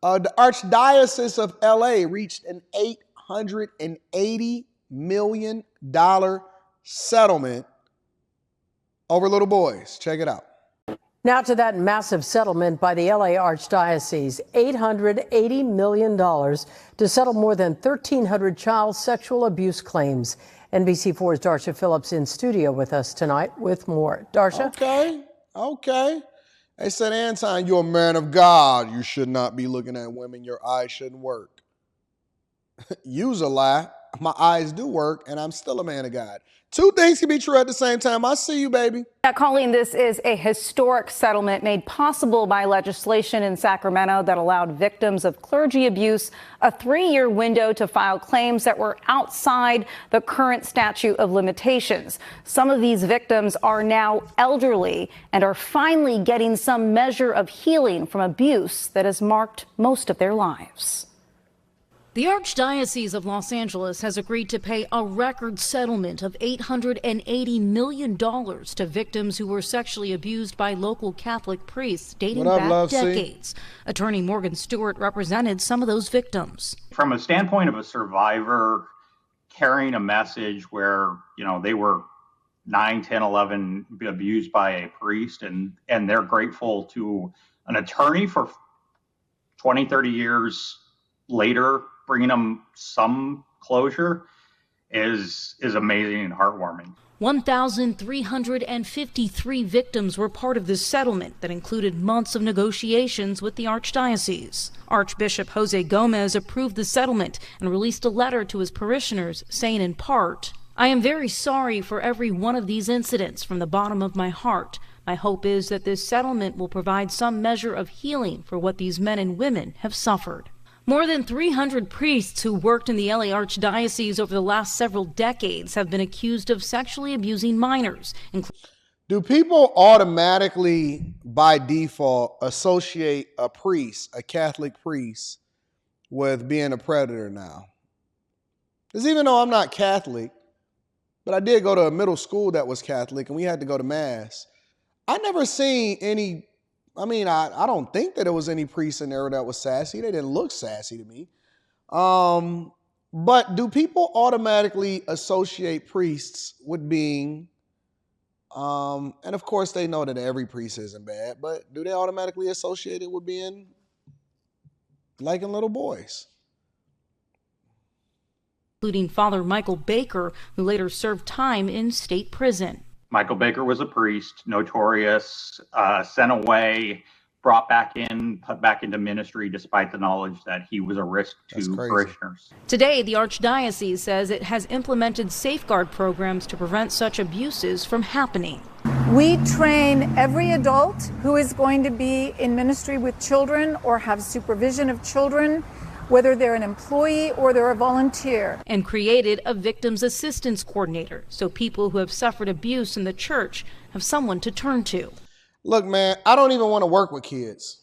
The Archdiocese of LA reached an $880 million settlement over little boys. Check it out. Now to that massive settlement by the LA Archdiocese, $880 million to settle more than 1,300 child sexual abuse claims. NBC4's Darsha Phillips in studio with us tonight with more. Darsha? Okay. They said, Anton, you're a man of God. You should not be looking at women. Your eyes shouldn't work. You's a lie. My eyes do work, and I'm still a man of God. Two things can be true at the same time. I see you, baby. Colleen, this is a historic settlement made possible by legislation in Sacramento that allowed victims of clergy abuse a 3-year window to file claims that were outside the current statute of limitations. Some of these victims are now elderly and are finally getting some measure of healing from abuse that has marked most of their lives. The Archdiocese of Los Angeles has agreed to pay a record settlement of $880 million to victims who were sexually abused by local Catholic priests dating back decades. Attorney Morgan Stewart represented some of those victims. From a standpoint of a survivor carrying a message where, they were 9, 10, 11 abused by a priest and they're grateful to an attorney for 20, 30 years later, bringing them some closure is amazing and heartwarming. 1,353 victims were part of this settlement that included months of negotiations with the Archdiocese. Archbishop Jose Gomez approved the settlement and released a letter to his parishioners saying in part, "I am very sorry for every one of these incidents from the bottom of my heart. My hope is that this settlement will provide some measure of healing for what these men and women have suffered." More than 300 priests who worked in the LA Archdiocese over the last several decades have been accused of sexually abusing minors. Do people automatically, by default, associate a priest, a Catholic priest, with being a predator now? Because even though I'm not Catholic, but I did go to a middle school that was Catholic, and we had to go to Mass. I never seen any... I don't think that there was any priest in there that was sassy. They didn't look sassy to me. But do people automatically associate priests with being, and of course they know that every priest isn't bad, but do they automatically associate it with being liking little boys? Including Father Michael Baker, who later served time in state prison. Michael Baker was a priest, notorious, sent away, brought back in, put back into ministry despite the knowledge that he was a risk to parishioners. Today, the Archdiocese says it has implemented safeguard programs to prevent such abuses from happening. We train every adult who is going to be in ministry with children or have supervision of children, whether they're an employee or they're a volunteer. And created a victims assistance coordinator so people who have suffered abuse in the church have someone to turn to. Look, man, I don't even want to work with kids.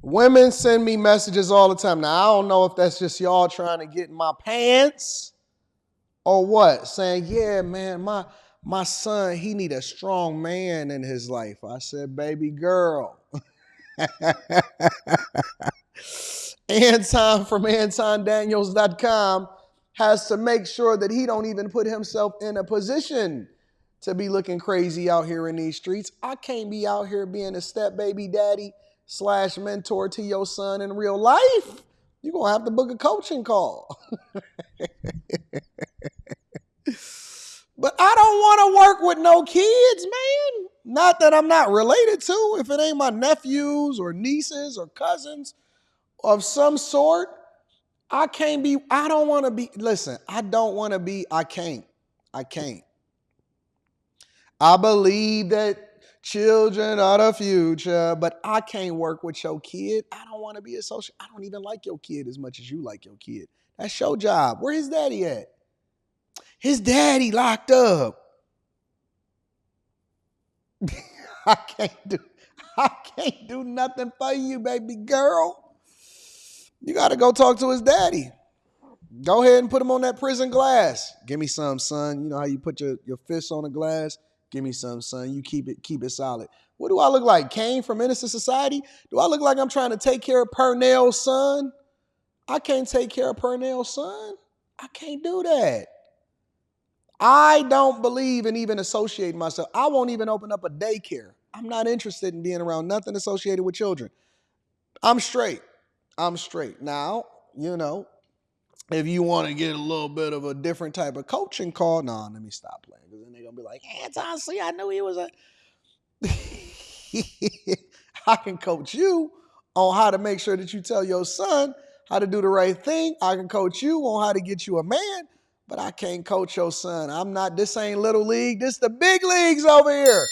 Women send me messages all the time. Now, I don't know if that's just y'all trying to get in my pants or what, saying, yeah, man, my son, he need a strong man in his life. I said, baby girl. Anton from AntonDaniels.com has to make sure that he don't even put himself in a position to be looking crazy out here in these streets. I can't be out here being a step baby daddy / mentor to your son in real life. You're going to have to book a coaching call. But I don't want to work with no kids, man. Not that I'm not related to. If it ain't my nephews or nieces or cousins of some sort, I can't. I can't. I believe that children are the future, but I can't work with your kid. I don't want to be associated. I don't even like your kid as much as you like your kid. That's your job. Where his daddy at? His daddy locked up. I can't do nothing for you, baby girl. You got to go talk to his daddy. Go ahead and put him on that prison glass. Give me some, son. You know how you put your fist on a glass? Give me some, son. You keep it solid. What do I look like? Kane from Innocent Society? Do I look like I'm trying to take care of Purnell's son? I can't take care of Purnell's son. I can't do that. I don't believe in even associating myself. I won't even open up a daycare. I'm not interested in being around nothing associated with children. I'm straight. Now, if you want to get a little bit of a different type of coaching call, no, let me stop playing. Because then they're going to be like, Anton, see, I knew he was a... I can coach you on how to make sure that you tell your son how to do the right thing. I can coach you on how to get you a man, but I can't coach your son. This ain't little league. This the big leagues over here.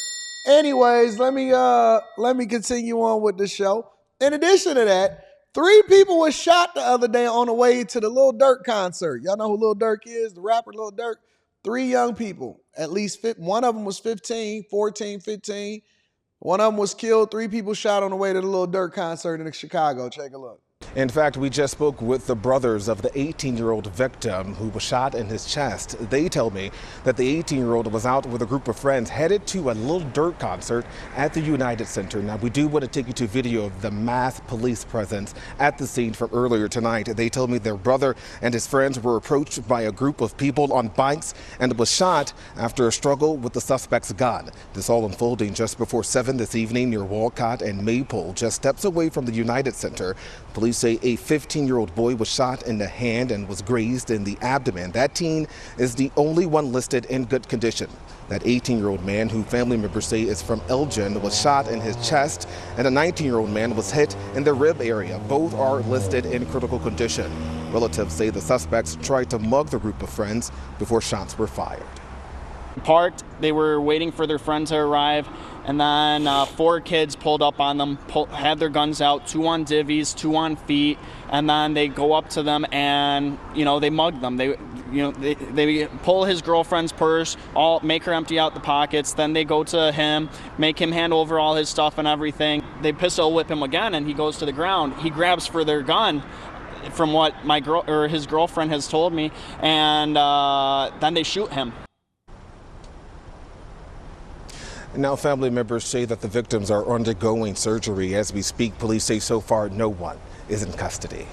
Anyways, let me continue on with the show. In addition to that, 3 people were shot the other day on the way to the Lil Durk concert. Y'all know who Lil Durk is, the rapper Lil Durk? 3 young people, at least one of them was 15, 14, 15. One of them was killed. 3 people shot on the way to the Lil Durk concert in Chicago. Take a look. In fact, we just spoke with the brothers of the 18-year-old victim who was shot in his chest. They tell me that the 18-year-old was out with a group of friends headed to a Lil Durk concert at the United Center. Now, we do want to take you to video of the mass police presence at the scene from earlier tonight. They told me their brother and his friends were approached by a group of people on bikes and was shot after a struggle with the suspect's gun. This all unfolding just before 7 this evening near Walcott and Maple, just steps away from the United Center. Police say a 15-year-old boy was shot in the hand and was grazed in the abdomen. That teen is the only one listed in good condition. That 18-year-old man, who family members say is from Elgin, was shot in his chest, and a 19-year-old man was hit in the rib area. Both are listed in critical condition. Relatives say the suspects tried to mug the group of friends before shots were fired. Parked, they were waiting for their friend to arrive, and then 4 kids pulled up on them, had their guns out, 2 on divvies, 2 on feet, and then they go up to them and they mug them. They pull his girlfriend's purse, make her empty out the pockets. Then they go to him, make him hand over all his stuff and everything. They pistol whip him again, and he goes to the ground. He grabs for their gun, from what his girlfriend has told me, and then they shoot him. Now, family members say that the victims are undergoing surgery as we speak. Police say so far no one is in custody.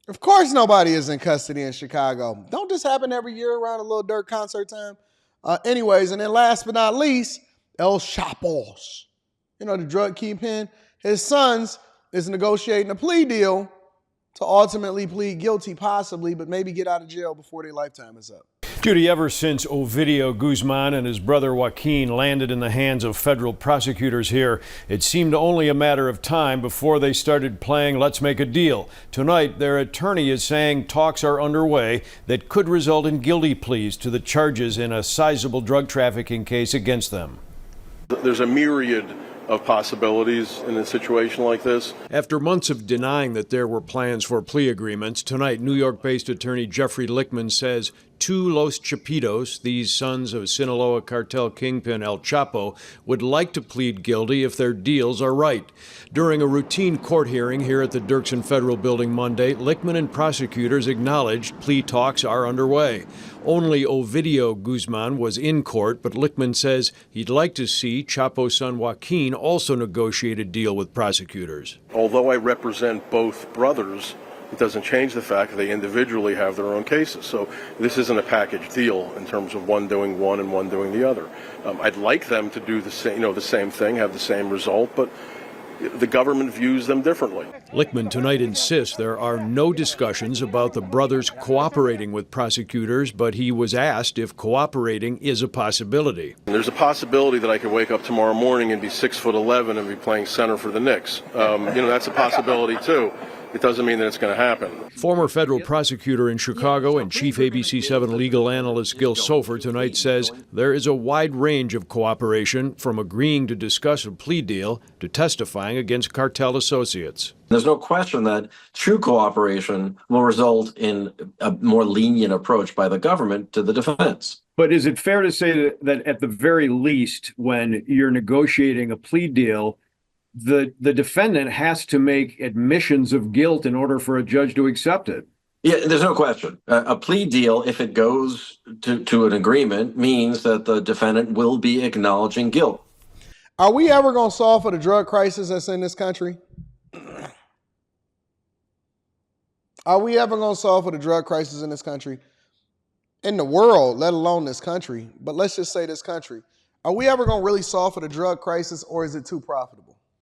Of course nobody is in custody in Chicago. Don't this happen every year around a Lil Durk concert time? Anyways, and then last but not least, El Chapo's, the drug kingpin, his sons is negotiating a plea deal to ultimately plead guilty possibly, but maybe get out of jail before their lifetime is up. Judy, ever since Ovidio Guzman and his brother Joaquin landed in the hands of federal prosecutors here, it seemed only a matter of time before they started playing Let's Make a Deal. Tonight, their attorney is saying talks are underway that could result in guilty pleas to the charges in a sizable drug trafficking case against them. There's a myriad of possibilities in a situation like this. After months of denying that there were plans for plea agreements, tonight New York-based attorney Jeffrey Lichtman says 2 Los Chapitos, these sons of Sinaloa cartel kingpin El Chapo, would like to plead guilty if their deals are right. During a routine court hearing here at the Dirksen Federal Building Monday, Lichtman and prosecutors acknowledged plea talks are underway. Only Ovidio Guzman was in court, but Lichtman says he'd like to see Chapo's son Joaquin also negotiate a deal with prosecutors. Although I represent both brothers, it doesn't change the fact that they individually have their own cases. So this isn't a package deal in terms of one doing one and one doing the other. I'd like them to do the same thing, have the same result, but the government views them differently. Lichtman tonight insists there are no discussions about the brothers cooperating with prosecutors, but he was asked if cooperating is a possibility. There's a possibility that I could wake up tomorrow morning and be 6'11" and be playing center for the Knicks. That's a possibility too. It doesn't mean that it's going to happen. Former federal prosecutor in Chicago and chief ABC7 legal analyst Gil Sofer tonight says there is a wide range of cooperation, from agreeing to discuss a plea deal to testifying against cartel associates. There's no question that true cooperation will result in a more lenient approach by the government to the defense. But is it fair to say that at the very least, when you're negotiating a plea deal, the defendant has to make admissions of guilt in order for a judge to accept it? Yeah, there's no question. A plea deal, if it goes to an agreement, means that the defendant will be acknowledging guilt. Are we ever going to solve for the drug crisis that's in this country? Are we ever going to solve for the drug crisis in this country? In the world, let alone this country. But let's just say this country. Are we ever going to really solve for the drug crisis, or is it too profitable?